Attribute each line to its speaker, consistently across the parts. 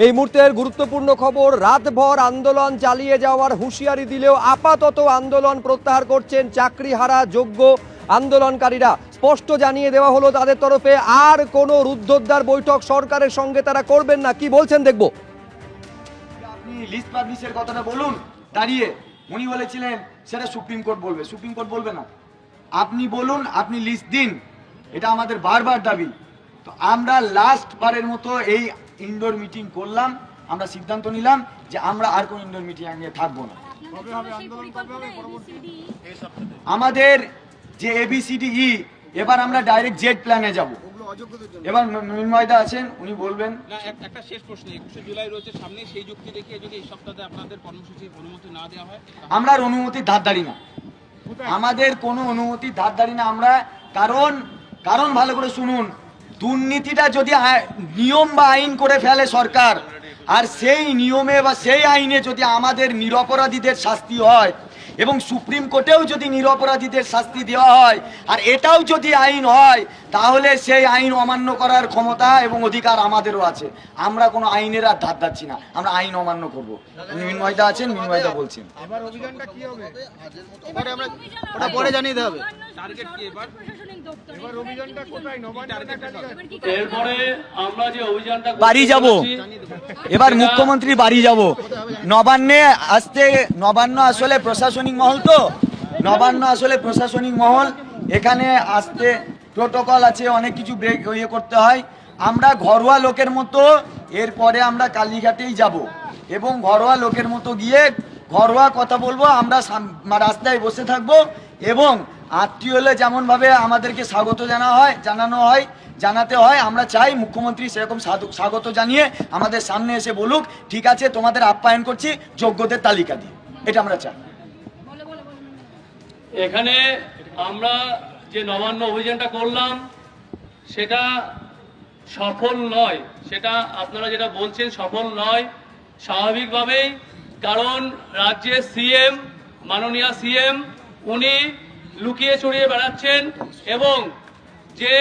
Speaker 1: এই মুহূর্তের গুরুত্বপূর্ণ খবর, রাতভর আন্দোলন চালিয়ে যাওয়ার হুঁশিয়ারি দিলেও আপাতত আন্দোলন প্রত্যাহার করছেন চাকরিহারা যোগ্য আন্দোলনকারীরা। স্পষ্ট জানিয়ে দেওয়া হলো তাদের তরফে আর কোনো রুদ্ধদ্বার বৈঠক সরকারের সঙ্গে তারা করবেন না। কি বলছেন দেখব।
Speaker 2: আপনি লিস্ট পাবলিশের কথাটা বলুন, দাঁড়িয়ে উনি বলেছিলেন সেটা সুপ্রিম কোর্ট বলবে, সুপ্রিম কোর্ট বলবে না। আপনি বলুন, আপনি লিস্ট দিন, এটা আমাদের বারবার দাবি। তো আমরা লাস্ট বারের মতো এই ইনডোর মিটিং করলাম, আমরা সিদ্ধান্ত নিলাম যে আমরা আর কোন ইনডোর মিটিং নিয়ে থাকবো না। আমাদের যে ABCDE এবার আমরা ডাইরেক্ট জেড প্ল্যানে যাব। এবার মৃন্ময়দা আছেন, উনি বলবেন।
Speaker 3: না, একটা শেষ প্রশ্ন, 21শে জুলাই রয়েছে সামনে, সেই যুক্তি দেখিয়ে যদি এই সপ্তাহে আপনাদের কর্মসূচির অনুমতি না দেওয়া হয়?
Speaker 2: আমরা আর অনুমতির ধারধারি না, আমাদের কোনো অনুমতির ধারধারি না আমরা। কারণ ভালো করে শুনুন, দুর্নীতিটা যদি নিয়ম বা আইন করে ফেলে সরকার, আর সেই নিয়মে বা সেই আইনে যদি আমাদের নিরপরাধীদের শাস্তি হয় এবং সুপ্রিম কোর্টেও যদি নিরপরাধীদের শাস্তি দেওয়া হয় আর এটাও যদি আইন হয়, তাহলে সেই আইন অমান্য করার ক্ষমতা এবং অধিকার আমাদেরও আছে। আমরা কোনো আইনের আর ধার ধারছি না, আমরা আইন অমান্য করবো। মৃন্ময়দা আছেন, মৃন্ময়দা বলছেন।
Speaker 4: এবার অভিযানটা কি হবে? পরে আমরা ওটা পরে জানিয়ে দিতে হবে।
Speaker 3: টার্গেট কি এবার?
Speaker 4: এবার অভিযানটা কোথায়?
Speaker 5: এরপরে আমরা যে অভিযানটা
Speaker 2: বাড়ি যাব, এবার মুখ্যমন্ত্রী বাড়ি যাব। নবান্নে আসতে, নবান্ন আসলে প্রশাসনিক মহল, তো নবান্ন আসলে প্রশাসনিক মহল, এখানে আসতে প্রোটোকল আছে, অনেক কিছু ব্রেক ইয়ে করতে হয়। আমরা ঘরোয়া লোকের মতো এরপরে আমরা কালীঘাটেই যাব এবং ঘরোয়া লোকের মতো গিয়ে ঘরোয়া কথা বলবো। আমরা রাস্তায় বসে থাকবো এবং আত্মীয় হলে যেমনভাবে আমাদেরকে স্বাগত জানাতে হয়, আমরা চাই মুখ্যমন্ত্রী সেরকম স্বাগত জানিয়ে আমাদের সামনে এসে বলুক, ঠিক আছে তোমাদের আপ্যায়ন করছি যোগ্যদের তালিকা দিয়ে। এটা আমরা চাই।
Speaker 5: এখানে আমরা যে নবান্ন অভিযানটা করলাম সেটা সফল নয়, সেটা আপনারা যেটা বলছেন সফল নয় স্বাভাবিকভাবেই, কারণ রাজ্যের সিএম, মাননীয় সিএম, উনি লুকিয়ে ছড়িয়ে বেড়াচ্ছেন এবং যে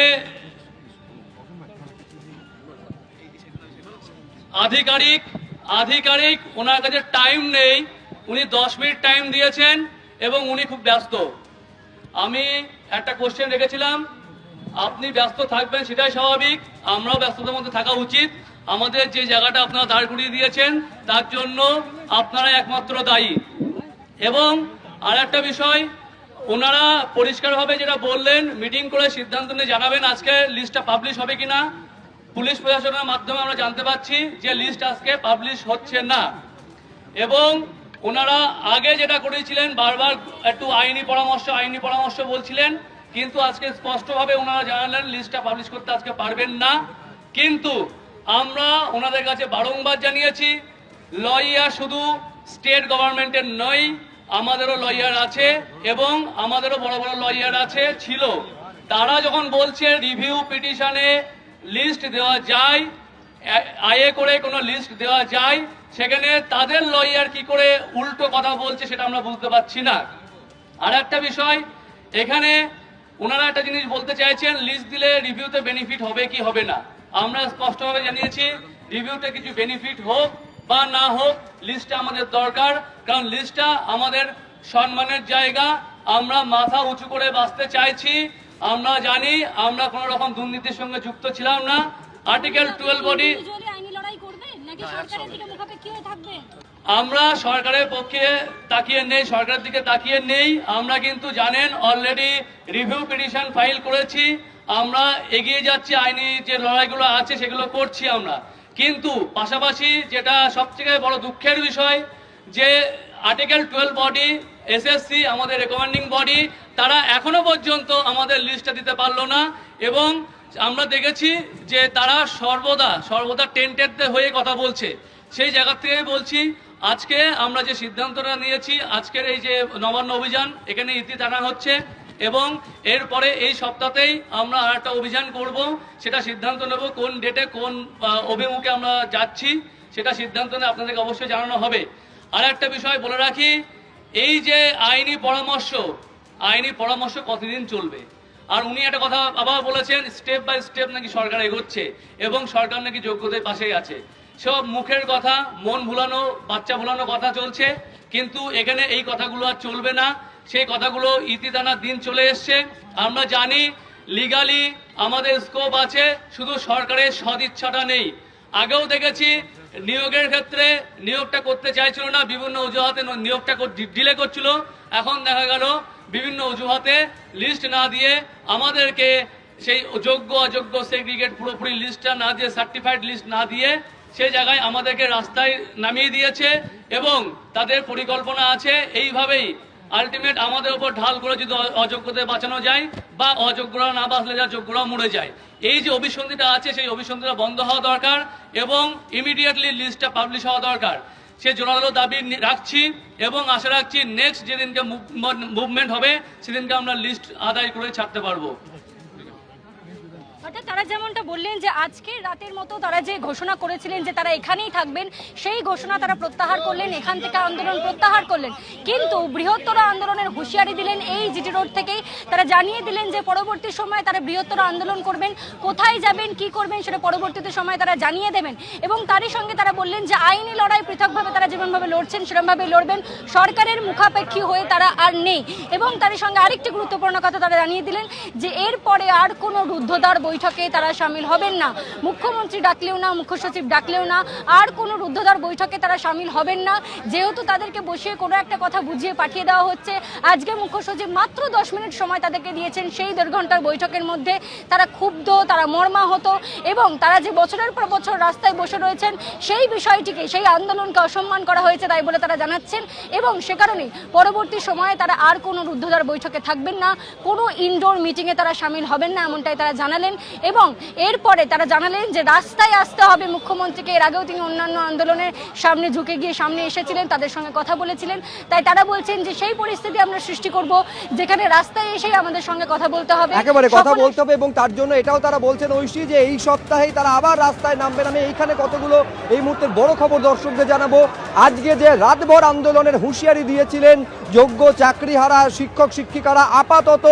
Speaker 5: আধিকারিক ওনার কাছে টাইম নেই, উনি 10 মিনিট টাইম দিয়েছেন এবং উনি খুব ব্যস্ত। আমি একটা কোশ্চেন রেখেছিলাম, আপনি ব্যস্ত থাকবেন সেটাই স্বাভাবিক, আমরাও ব্যস্ততার মধ্যে থাকা উচিত। আমাদের যে জায়গাটা আপনারা দাঁড় করিয়ে দিয়েছেন তার জন্য আপনারা একমাত্র দায়ী। এবং আর একটা বিষয়, ওনারা পরিষ্কারভাবে যেটা বললেন, মিটিং করে সিদ্ধান্ত নিয়ে জানাবেন আজকে লিস্টটা পাবলিশ হবে কিনা। পুলিশ প্রশাসনের মাধ্যমে আমরা জানতে পারছি যে লিস্ট আজকে পাবলিশ হচ্ছে না। এবং ওনারা আগে যেটা করেছিলেন, বারবার একটু আইনি পরামর্শ বলছিলেন, কিন্তু আজকে স্পষ্টভাবে ওনারা জানালেন লিস্টটা পাবলিশ করতে আজকে পারবেন না। কিন্তু আমরা ওনাদের কাছে বারংবার জানিয়েছি, লয়ার শুধু স্টেট গভর্নমেন্টের নয়, আমাদেরও লয়ার আছে এবং আমাদেরও বড় বড় লয়ার আছে, ছিল। তারা যখন বলছে রিভিউ পিটিশনে লিস্ট দেওয়া যায়, আয়ে করে কোনো লিস্ট দেওয়া যায়, সেখানে তাদের লয়ার কি করে উল্টো কথা বলছে সেটা আমরা বুঝতে পারছি না। আর একটা বিষয়, এখানে ওনারা একটা জিনিস বলতে চাইছেন, লিস্ট দিলে রিভিউতে বেনিফিট হবে কি হবে না। আমরা স্পষ্টভাবে জানিয়েছি রিভিউতে কিছু বেনিফিট হোক বা না হোক, লিস্টটা আমাদের দরকার, কারণ লিস্টটা আমাদের সম্মানের জায়গা। আমরা মাথা উঁচু করে বাঁচতে চাইছি। আমরা জানি আমরা কোন রকম দুর্নীতির সঙ্গে যুক্ত ছিলাম না। আর্টিকেল 12 বডি আমরা সরকারের পক্ষে তাকিয়ে নেই, সরকারের দিকে তাকিয়ে নেই। আমরা কিন্তু জানেন অলরেডি রিভিউ পিটিশন ফাইল করেছি, আমরা এগিয়ে যাচ্ছি, আইনি যে লড়াইগুলো আছে সেগুলো করছি আমরা। কিন্তু পাশাপাশি যেটা সবথেকে বড় দুঃখের বিষয়, যে আর্টিকেল 12 বডি, SSC আমাদের রেকমেন্ডিং বডি, তারা এখনো পর্যন্ত আমাদের লিস্টটা দিতে পারলো না। এবং আমরা দেখেছি যে তারা সর্বদা টেন্টেড হয়ে কথা বলছে। সেই জায়গা থেকে বলছি, আজকে আমরা যে সিদ্ধান্তটা নিয়েছি, আজকের এই যে নবান্ন অভিযান, এখানে ইতি টানা হচ্ছে এবং এরপরে এই সপ্তাহতেই আমরা আর একটা অভিযান করব। সেটা সিদ্ধান্ত নেব কোন ডেটে কোন অভিমুখে আমরা যাচ্ছি, সেটা সিদ্ধান্ত নিয়ে আপনাদেরকে অবশ্যই জানানো হবে। আর একটা বিষয় বলে রাখি, এই যে আইনি পরামর্শ কতদিন চলবে? আর উনি একটা কথা আবার বলেছেন, স্টেপ বাই স্টেপ নাকি সরকার এগোচ্ছে এবং সরকার নাকি যোগ্যদের পাশেই আছে। সব মুখের কথা, মন ভুলানো, বাচ্চা ভুলানো কথা চলছে, কিন্তু এখানে এই কথাগুলো আর চলবে না। সেই কথাগুলো ইতি টানার দিন চলে এসছে। আমরা জানি লিগালি আমাদের স্কোপ আছে, শুধু সরকারের সদিচ্ছাটা নেই। আগেও দেখেছি নিয়োগের ক্ষেত্রে নিয়োগটা করতে চাইছিল না, বিভিন্ন অজুহাতে নিয়োগটা ডিলে করছিল। এখন দেখা গেল বিভিন্ন অজুহাতে লিস্ট না দিয়ে আমাদেরকে সেই যোগ্য অযোগ্য সেগ্রিগেট পুরোপুরি লিস্টটা না দিয়ে, সার্টিফাইড লিস্ট না দিয়ে সেই জায়গায় আমাদেরকে রাস্তায় নামিয়ে দিয়েছে এবং তাদের পরিকল্পনা আছে এইভাবেই আলটিমেট আমাদের উপর ঢাল করে যদি অযোগ্যদের বাঁচানো যায় বা অযোগ্যরা না বাঁচলে যা যোগ্যরা মরে যায়। এই যে অভিসন্ধিটা আছে সেই অভিসন্ধিটা বন্ধ হওয়া দরকার এবং ইমিডিয়েটলি লিস্টটা পাবলিশ হওয়া দরকার। সে জোরালো দাবি রাখছি এবং আশা রাখছি নেক্সট যেদিনকে মুভমেন্ট হবে সেদিনকে আমরা লিস্ট আদায় করে ছাড়তে পারবো।
Speaker 6: অর্থাৎ তারা যেমনটা বললেন যে আজকে রাতের মতো তারা যে ঘোষণা করেছিলেন যে তারা এখানেই থাকবেন, সেই ঘোষণা তারা প্রত্যাহার করলেন, এখান থেকে আন্দোলন প্রত্যাহার করলেন। কিন্তু বৃহত্তর আন্দোলনের হুঁশিয়ারি দিলেন এই জিটি রোড থেকেই। তারা জানিয়ে দিলেন যে পরবর্তী সময়ে তারা বৃহত্তর আন্দোলন করবেন, কোথায় যাবেন, কি করবেন সেটা পরবর্তীতে সময় তারা জানিয়ে দেবেন। এবং তারই সঙ্গে তারা বললেন যে আইনি লড়াই পৃথকভাবে তারা যেমনভাবে লড়ছেন সেরকমভাবে লড়বেন, সরকারের মুখাপেক্ষী হয়ে তারা আর নেই। এবং তারই সঙ্গে আরেকটি গুরুত্বপূর্ণ কথা তারা জানিয়ে দিলেন যে এরপরে আর কোনো রুদ্ধদ্বার বৈঠকে তারা সামিল হবেন না। মুখ্যমন্ত্রী ডাকলেও না, মুখ্য সচিব ডাকলেও না, আর কোনো রুদ্ধদ্বার বৈঠকে তারা সামিল হবেন না। যেহেতু তাদেরকে বসিয়ে কোনো একটা কথা বুঝিয়ে পাঠিয়ে দেওয়া হচ্ছে, আজকে মুখ্য সচিব মাত্র 10 মিনিট সময় তাদেরকে দিয়েছেন। সেই 1.5 ঘন্টার বৈঠকের মধ্যে তারা ক্ষুব্ধ, তারা মর্মাহত এবং তারা যে বছরের পর বছর রাস্তায় বসে রয়েছেন সেই বিষয়টিকে, সেই আন্দোলনকে অসম্মান করা হয়েছে তাই বলে তারা জানাচ্ছেন। এবং সে কারণেই পরবর্তী সময়ে তারা আর কোনো রুদ্ধদ্বার বৈঠকে থাকবেন না, কোনো ইনডোর মিটিংয়ে তারা সামিল হবেন না, এমনটাই তারা জানালেন। এবং এরপরে তারা জানালেন যে রাস্তায় আসতে হবে মুখ্যমন্ত্রীকে। এর আগেও তিনি অন্যান্য আন্দোলনের সামনে ঝুঁকে গিয়ে সামনে এসেছিলেন, তাদের সঙ্গে কথা বলেছিলেন। তাই তারা বলছেন যে সেই পরিস্থিতি আমরা সৃষ্টি করব যেখানে রাস্তায় এসেই আমাদের সঙ্গে কথা বলতে হবে,
Speaker 1: একেবারে কথা বলতে হবে। এবং তার জন্য এটাও তারা বলছেন ঐশী যে এই সপ্তাহেই তারা আবার রাস্তায় নামবেন। আমি এইখানে কতগুলো এই মুহূর্তের বড় খবর দর্শকদের জানাবো। আজকে যে রাতভর আন্দোলনের হুঁশিয়ারি দিয়েছিলেন যোগ্য চাকরিহারা শিক্ষক শিক্ষিকারা, আপাতত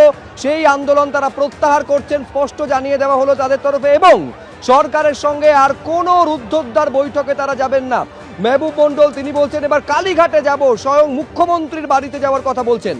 Speaker 1: সেই আন্দোলন তারা প্রত্যাহার করছেন, স্পষ্ট জানিয়ে দেওয়া হলো তাদের তরফে। এবং সরকারের সঙ্গে আর কোনো রুদ্ধদ্বার বৈঠকে তারা যাবেন না। মেহবুব মণ্ডল তিনি বলছেন এবার কালীঘাটে যাব, স্বয়ং মুখ্যমন্ত্রীর বাড়িতে যাওয়ার কথা বলছেন।